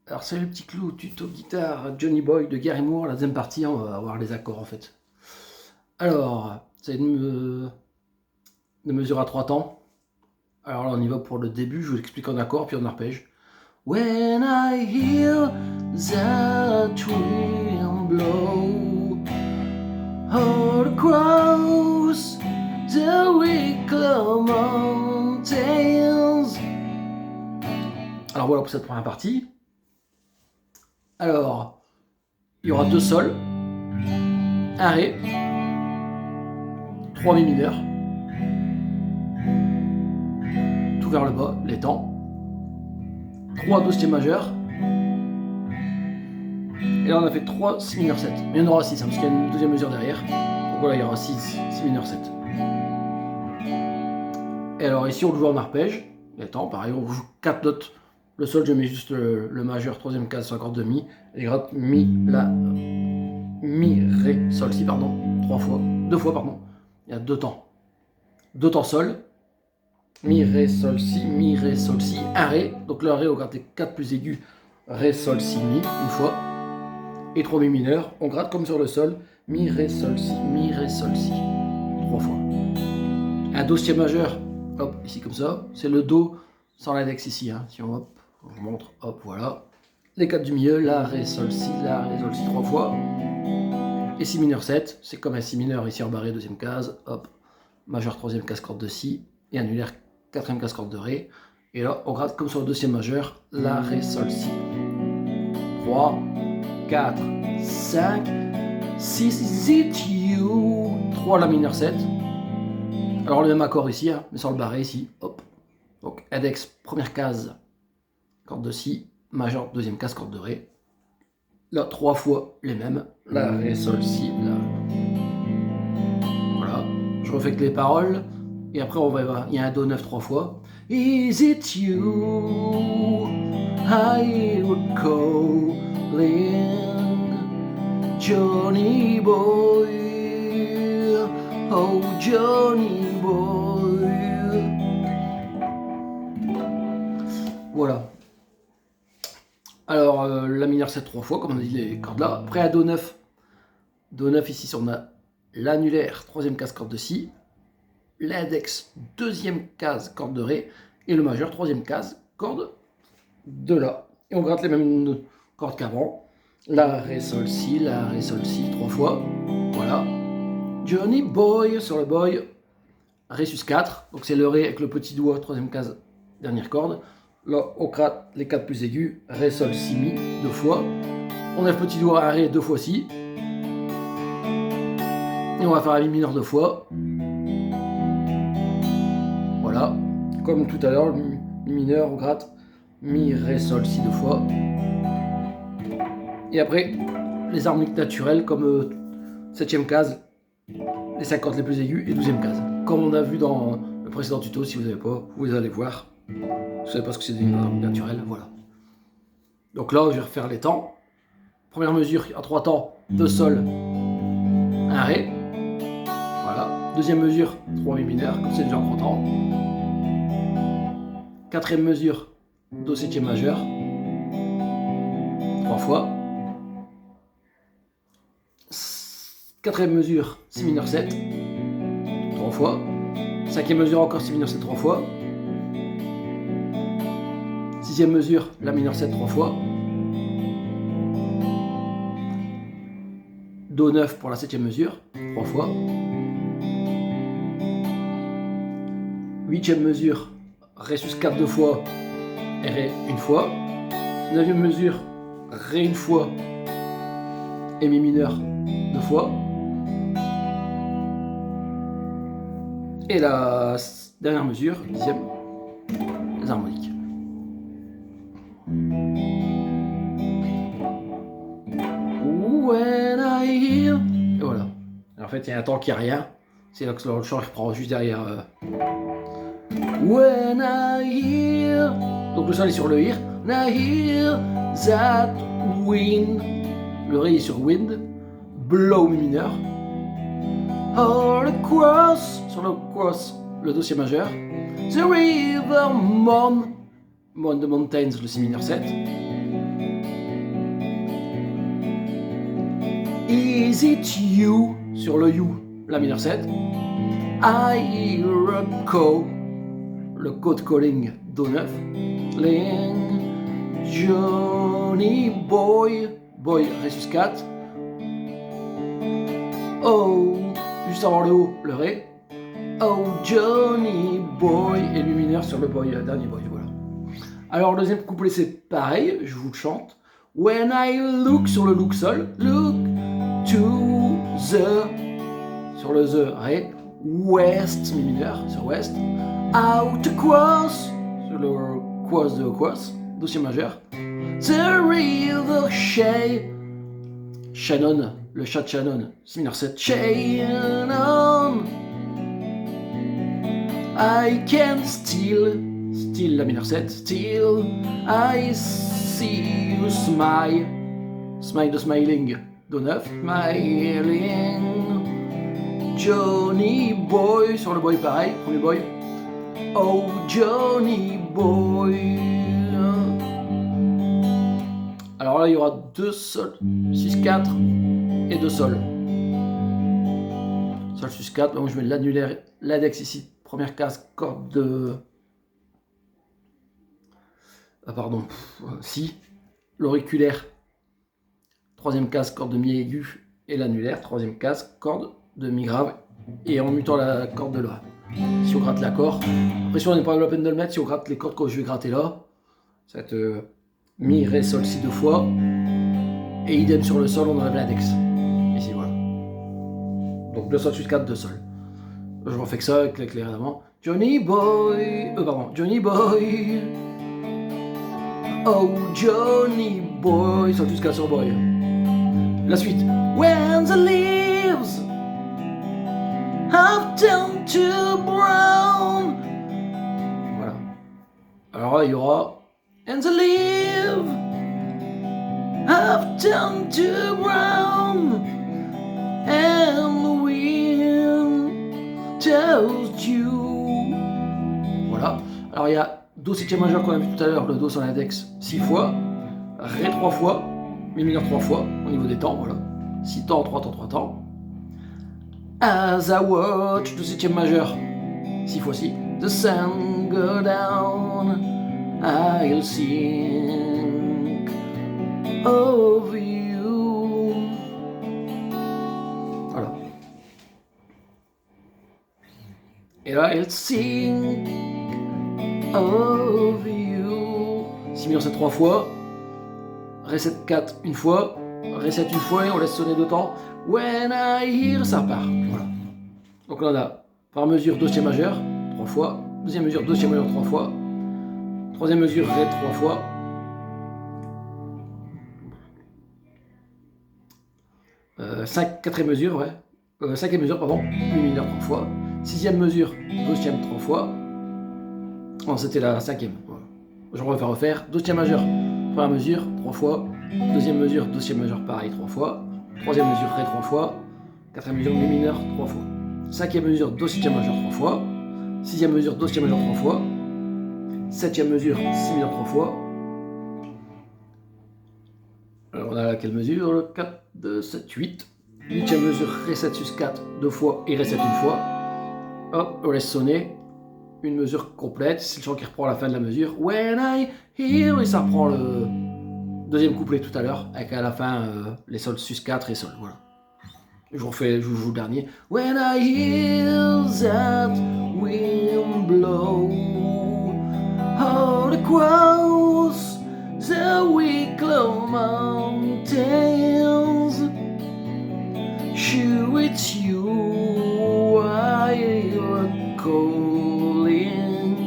Alors c'est le petit clou, tuto guitare Johnny Boy de Gary Moore, la deuxième partie, on va voir les accords en fait. Alors, c'est une mesure à 3 temps. Alors là on y va pour le début, je vous l'explique en accord puis en arpège. When I hear that wind blow all across the wicked mountains. Alors voilà pour cette première partie. Alors, il y aura 2 sols, un ré, 3 mi mineurs, tout vers le bas, les temps, 3 dossiers majeurs, et là on a fait 3 si mineur 7. Mais il y en aura 6, hein, parce qu'il y a une deuxième mesure derrière. Donc voilà, il y aura 6 si mineur 7. Et alors ici on le joue en arpège, les temps, pareil, on joue 4 notes. Le sol, je mets juste le majeur, troisième case sur l'accord de mi, et gratte mi, la, mi, ré, sol, si, pardon, 2 fois, pardon. Il y a 2 temps. 2 temps sol, mi, ré, sol, si, mi, ré, sol, si, un ré, donc le ré, on gratte les 4 plus aigus, ré, sol, si, mi, une fois, et 3 mi mineurs, on gratte comme sur le sol, mi, ré, sol, si, mi, ré, sol, si, 3 fois. Un dossier majeur, hop, ici comme ça, c'est le do sans l'index ici, hein, si on hop. Je vous montre, hop, voilà. Les 4 du milieu, la, ré, sol, si, la, ré, sol, si, 3 fois. Et si mineur 7, c'est comme un si mineur ici en barré, deuxième case, hop. Majeur, troisième case, corde de si, et annulaire, quatrième case, corde de ré. Et là, on gratte comme sur le dossier majeur, la, ré, sol, si. 3, 4, 5, 6, it you. 3, la mineur 7. Alors le même accord ici, hein, mais sur le barré ici, hop. Donc index, première case, corde de si, majeur, deuxième case, corde de ré. Là, 3 fois les mêmes. La, ré, sol, si, la. Voilà. Je refais que les paroles. Et après, on va voir. Il y a un do 9 3 fois. Is it you I would call in Johnny Boy? Oh, Johnny Boy. Voilà. Alors, la mineur 7 3 fois, comme on a dit les cordes là. Après, à do 9. Do 9, ici, on a l'annulaire, troisième case, corde de si. L'index, deuxième case, corde de ré. Et le majeur, troisième case, corde de la. Et on gratte les mêmes cordes qu'avant. La, ré, sol, si, la, ré, sol, si, 3 fois. Voilà. Johnny Boy, sur le boy. Ré sus 4. Donc, c'est le ré avec le petit doigt, troisième case, dernière corde. Là, on gratte les 4 plus aigus, ré, sol, si, mi, 2 fois. On a le petit doigt à ré 2 fois si. Et on va faire un mi mineur 2 fois. Voilà. Comme tout à l'heure, mi mineur, on gratte mi, ré, sol, si 2 fois. Et après, les harmoniques naturelles comme 7ème case, les 5 cordes les plus aigus et 12ème case. Comme on a vu dans le précédent tuto, si vous n'avez pas, vous allez voir. Vous savez pas ce que c'est des harmoniques naturelles, voilà. Donc là, je vais refaire les temps. Première mesure, à 3 temps, 2 sol, 1 ré. Voilà. Deuxième mesure, 3 mi mineurs, comme c'est déjà en 3 temps. Quatrième mesure, do septième majeur, 3 fois. Quatrième mesure, si mineur 7, 3 fois. Cinquième mesure, encore si mineur 7, 3 fois. Sixième mesure, la mineur 7, 3 fois. Do 9 pour la septième mesure, 3 fois. Huitième mesure, ré sus 4 2 fois, et ré une fois. Neuvième mesure, ré une fois, et mi mineur 2 fois. Et la dernière mesure, dixième, les harmoniques. When I hear. Et voilà. Alors, en fait, il y a un temps qui a rien. C'est là que le chant reprend juste derrière. When I hear. Donc le sol est sur le hear. I hear that wind. Le ré est sur wind. Blow mi mineur. All across. Sur le cross, le dossier majeur. The river moan. Moan de mountains, le si mineur 7. Is it you sur le you, la mineur 7. I hear a call, le code calling do 9. Ling, Johnny boy, boy ré sus 4. Oh, juste avant le haut, le ré. Oh Johnny boy et lui mineur sur le boy, dernier boy, voilà. Alors le deuxième couplet c'est pareil, je vous le chante. When I look sur le look sol, look to the sur le the ré, west mi mineur sur west, out across sur le cross de cross, deuxième majeur, the river Shannon, le chat de Shannon, c'est mineur 7, Shannon, I can still la mineur 7, still I see you smile de smiling do 9, smiling, Johnny boy sur le boy pareil, premier boy, oh Johnny boy. Alors là il y aura 2 sols, 6-4 et 2 sols. Sol sus 4, donc je mets l'annulaire, l'index ici, première case, corde de... Ah pardon, si, l'auriculaire, troisième case, corde de mi aigu et l'annulaire, troisième case, corde de mi grave et en mutant la corde de la. Si on gratte l'accord, après si on n'est pas la peine de le mettre, si on gratte les cordes que je vais gratter là, ça va être mi, ré, sol, si 2 fois, et idem sur le sol, on enlève l'index, ici voilà. Donc 2 sol sus 4, 2 sol. Je refais que ça avec l'éclair d'avant. Johnny boy, Johnny boy. Oh Johnny boy, sol sus 4 sur boy. La suite. When the leaves have turned to brown. Voilà. Alors là, il y aura and the leaves have turned to brown and the wind tells you. Voilà. Alors il y a Do septième majeur qu'on a vu tout à l'heure, le Do sur l'index 6 fois, Ré 3 fois, Mi mineur 3 fois au niveau des temps, voilà. 6 temps, 3 temps, 3 temps. As I watch, Do septième majeur 6 fois 6. The sun go down, I'll sing of you. Voilà. Et là, I'll sing of you. Si mineur 7 3 fois, Ré 7 4 une fois, Ré 7 une fois et on laisse sonner 2 temps. When I hear, ça repart. Voilà. Donc là on a par mesure Do septième majeur 3 fois, deuxième mesure Do septième majeur 3 fois, troisième mesure Ré 3 fois, quatrième mesure, ouais, cinquième mesure, pardon, Mi mineur 3 fois, sixième mesure Do septième 3 fois. Non, c'était la cinquième. Voilà. Je vais refaire. Do septième majeur, première mesure, 3 fois. Deuxième mesure, Do septième majeur, pareil, 3 fois. Troisième mesure, Ré 3 fois. Quatrième mesure, Mi mineur, 3 fois. Cinquième mesure, Do septième majeur, 3 fois. Sixième mesure, Do septième majeur, 3 fois. Septième mesure, Si mineur, 3 fois. Alors on a laquelle mesure? Le 4, 2, 7, 8. Huitième mesure, Ré 7 sus 4, 2 fois et Ré 7 une fois. Hop, on laisse sonner. Une mesure complète, c'est le chant qui reprend à la fin de la mesure. When I hear, et ça reprend le deuxième couplet tout à l'heure, avec à la fin les sols sus 4 et sol. Voilà. Je vous joue le dernier. When I hear that wind blow all across the Wicklow Mountains, sure it's you I hear calling,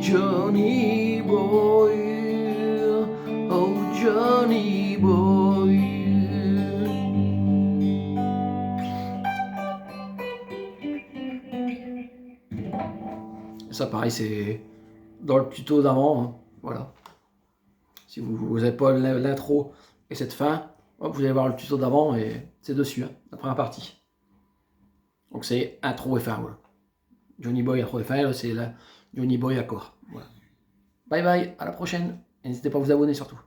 Johnny boy, oh Johnny boy. Ça pareil, c'est dans le tuto d'avant, hein. Voilà. Si vous n'avez pas l'intro et cette fin, hop, vous allez voir le tuto d'avant et c'est dessus, hein, la première partie. Donc c'est intro et fin, voilà. Johnny Boy intro et fin, là c'est la Johnny Boy accord. Voilà. Bye bye, à la prochaine. Et n'hésitez pas à vous abonner surtout.